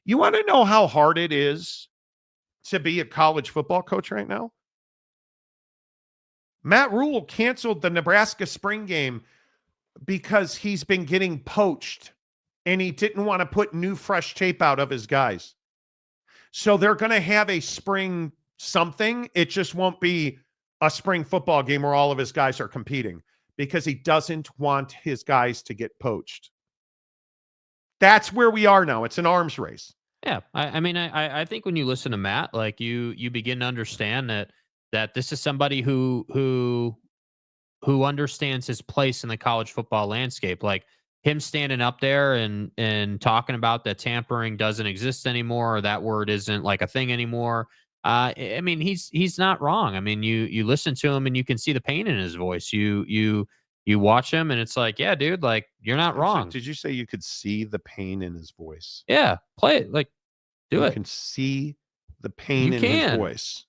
You want to know how hard it is to be a college football coach right now? Matt Rhule canceled the Nebraska spring game because he's been getting poached and he didn't want to put new, fresh tape out of his guys. So they're going to have a spring something. It just won't be a spring football game where all of his guys are competing because he doesn't want his guys to get poached. That's where we are now. It's an arms race. Yeah. I think when you listen to Matt, like you begin to understand that this is somebody who understands his place in the college football landscape. Like him standing up there and talking about that tampering doesn't exist anymore, or that word isn't like a thing anymore. He's not wrong. I mean, you listen to him and you can see the pain in his voice. You watch him and it's like, yeah, dude, like you're not wrong. Did you say you could see the pain in his voice? Yeah, play it. Like, do it. You can see the pain in his voice.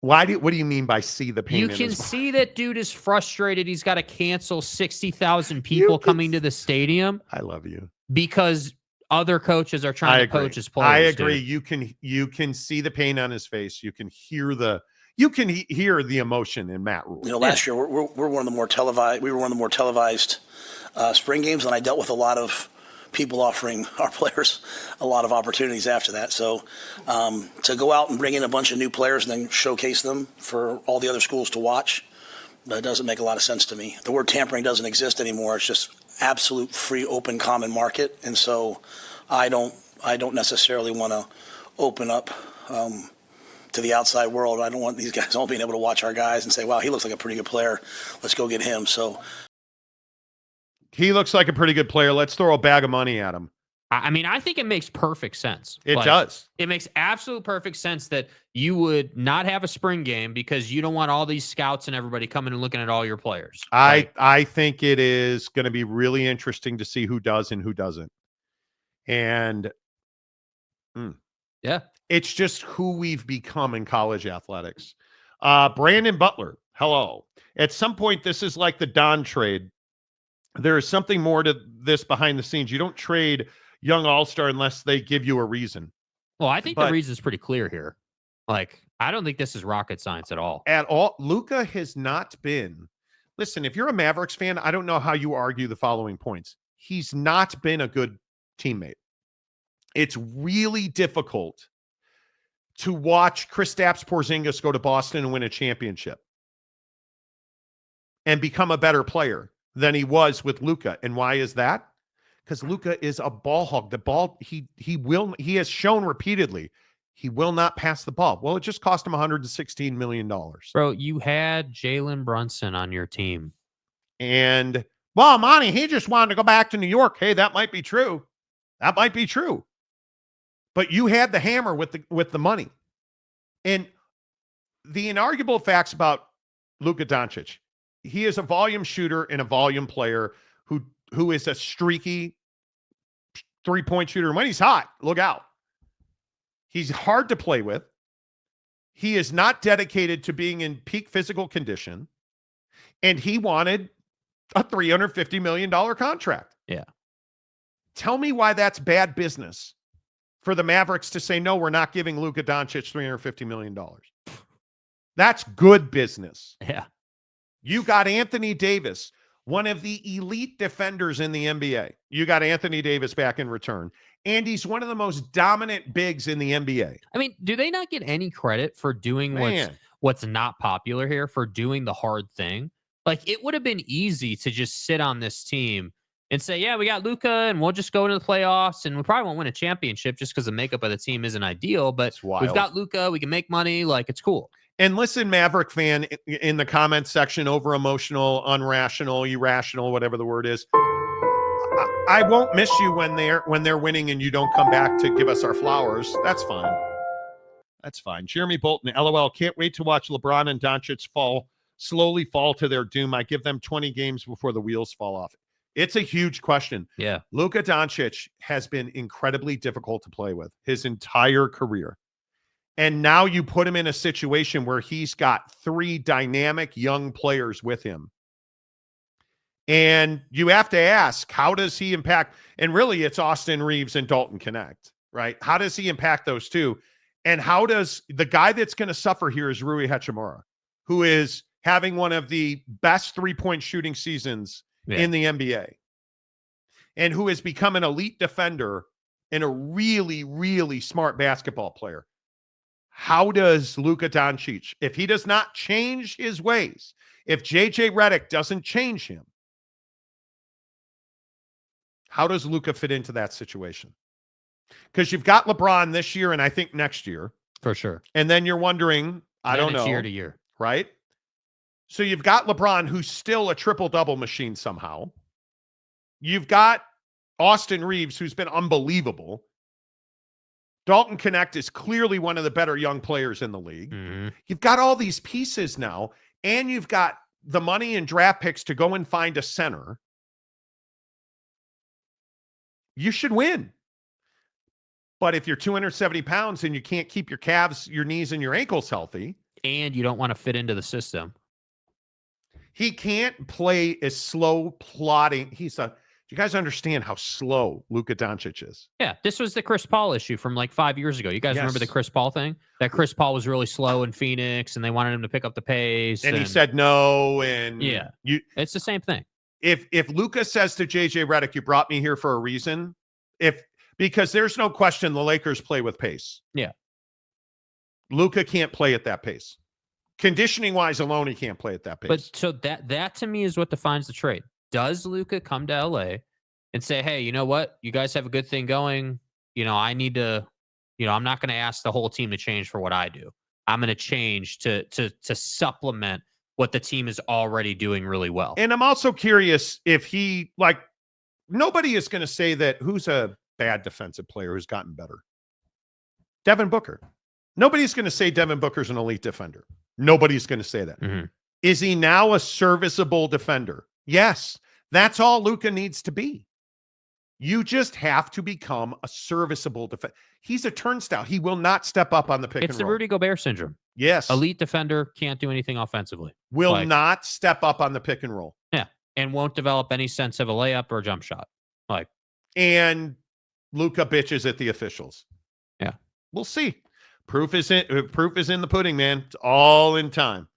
What do you mean by see the pain? You can see that dude is frustrated. He's got to cancel 60,000 people coming to the stadium. I love you. Because other coaches are trying to poach his players. I agree. Dude. You can see the pain on his face. You can hear the emotion in Matt Rhule. Last year we're one of the more televised. We were one of the more televised spring games, and I dealt with a lot of people offering our players a lot of opportunities after that. So to go out and bring in a bunch of new players and then showcase them for all the other schools to watch, that doesn't make a lot of sense to me. The word tampering doesn't exist anymore. It's just absolute free, open, common market, and so I don't necessarily want to open up to the outside world. I don't want these guys all being able to watch our guys and say, wow, he looks like a pretty good player. Let's go get him. So he looks like a pretty good player. Let's throw a bag of money at him. I think it makes perfect sense. It does. It makes absolute perfect sense that you would not have a spring game because you don't want all these scouts and everybody coming and looking at all your players. I think it is going to be really interesting to see who does and who doesn't. And yeah, it's just who we've become in college athletics. Brandon Butler, hello. At some point, this is like the Don trade. There is something more to this behind the scenes. You don't trade young all-star unless they give you a reason. Well, I think the reason's pretty clear here. Like, I don't think this is rocket science at all. At all. Luka has not been. Listen, if you're a Mavericks fan, I don't know how you argue the following points. He's not been a good teammate. It's really difficult to watch Kristaps Porzingis go to Boston and win a championship and become a better player than he was with Luka. And why is that? Because Luka is a ball hog. The ball, he has shown repeatedly he will not pass the ball. Well, it just cost him $116 million. Bro, you had Jalen Brunson on your team. And, well, Monty, he just wanted to go back to New York. Hey, that might be true. That might be true. But you had the hammer with the money. And the inarguable facts about Luka Doncic, he is a volume shooter and a volume player who is a streaky three-point shooter. When he's hot, look out. He's hard to play with. He is not dedicated to being in peak physical condition. And he wanted a $350 million contract. Yeah. Tell me why that's bad business for the Mavericks to say, no, we're not giving Luka Doncic $350 million. That's good business. Yeah. You got Anthony Davis, one of the elite defenders in the NBA. You got Anthony Davis back in return. And he's one of the most dominant bigs in the NBA. I mean, do they not get any credit for doing what's not popular here, for doing the hard thing? Like, it would have been easy to just sit on this team and say, yeah, we got Luka and we'll just go into the playoffs and we probably won't win a championship just because the makeup of the team isn't ideal, but we've got Luka, we can make money, like, it's cool. And listen, Maverick fan, in the comments section, over emotional, unrational, irrational, whatever the word is, I won't miss you when they're winning and you don't come back to give us our flowers. That's fine. That's fine. Jeremy Bolton, LOL, can't wait to watch LeBron and Doncic slowly fall to their doom. I give them 20 games before the wheels fall off. It's a huge question. Yeah. Luka Doncic has been incredibly difficult to play with his entire career. And now you put him in a situation where he's got three dynamic young players with him. And you have to ask, how does he impact? And really, it's Austin Reeves and Dalton Connect, right? How does he impact those two? And how does the guy that's going to suffer here is Rui Hachimura, who is having one of the best three-point shooting seasons in the NBA, and who has become an elite defender and a really, really smart basketball player. How does Luka Doncic, if he does not change his ways, if JJ Redick doesn't change him, how does Luka fit into that situation? Because you've got LeBron this year and I think next year. For sure. And then you're wondering, I don't know. Year to year. Right? So you've got LeBron, who's still a triple-double machine somehow. You've got Austin Reeves, who's been unbelievable. Dalton Connect is clearly one of the better young players in the league. Mm-hmm. You've got all these pieces now, and you've got the money and draft picks to go and find a center. You should win. But if you're 270 pounds and you can't keep your calves, your knees, and your ankles healthy, and you don't want to fit into the system, he can't play as slow plodding. Do you guys understand how slow Luka Doncic is? Yeah, this was the Chris Paul issue from like 5 years ago. You guys remember the Chris Paul thing? That Chris Paul was really slow in Phoenix, and they wanted him to pick up the pace. And he said no. And yeah, it's the same thing. If Luka says to JJ Redick, "You brought me here for a reason," because there's no question the Lakers play with pace. Yeah, Luka can't play at that pace. Conditioning wise alone, he can't play at that pace. But so that to me is what defines the trade. Does Luka come to LA and say, "Hey, you know what? You guys have a good thing going. I need to. I'm not going to ask the whole team to change for what I do. I'm going to change to supplement what the team is already doing really well." And I'm also curious if he, nobody is going to say that who's a bad defensive player who's gotten better. Devin Booker. Nobody's going to say Devin Booker's an elite defender. Nobody's going to say that. Mm-hmm. Is he now a serviceable defender? Yes. That's all Luka needs to be. You just have to become a serviceable defender. He's a turnstile. He will not step up on the pick and roll. It's the Rudy Gobert syndrome. Yes. Elite defender, can't do anything offensively. Will not step up on the pick and roll. Yeah. And won't develop any sense of a layup or a jump shot. And Luka bitches at the officials. Yeah. We'll see. Proof is in the pudding, man. It's all in time.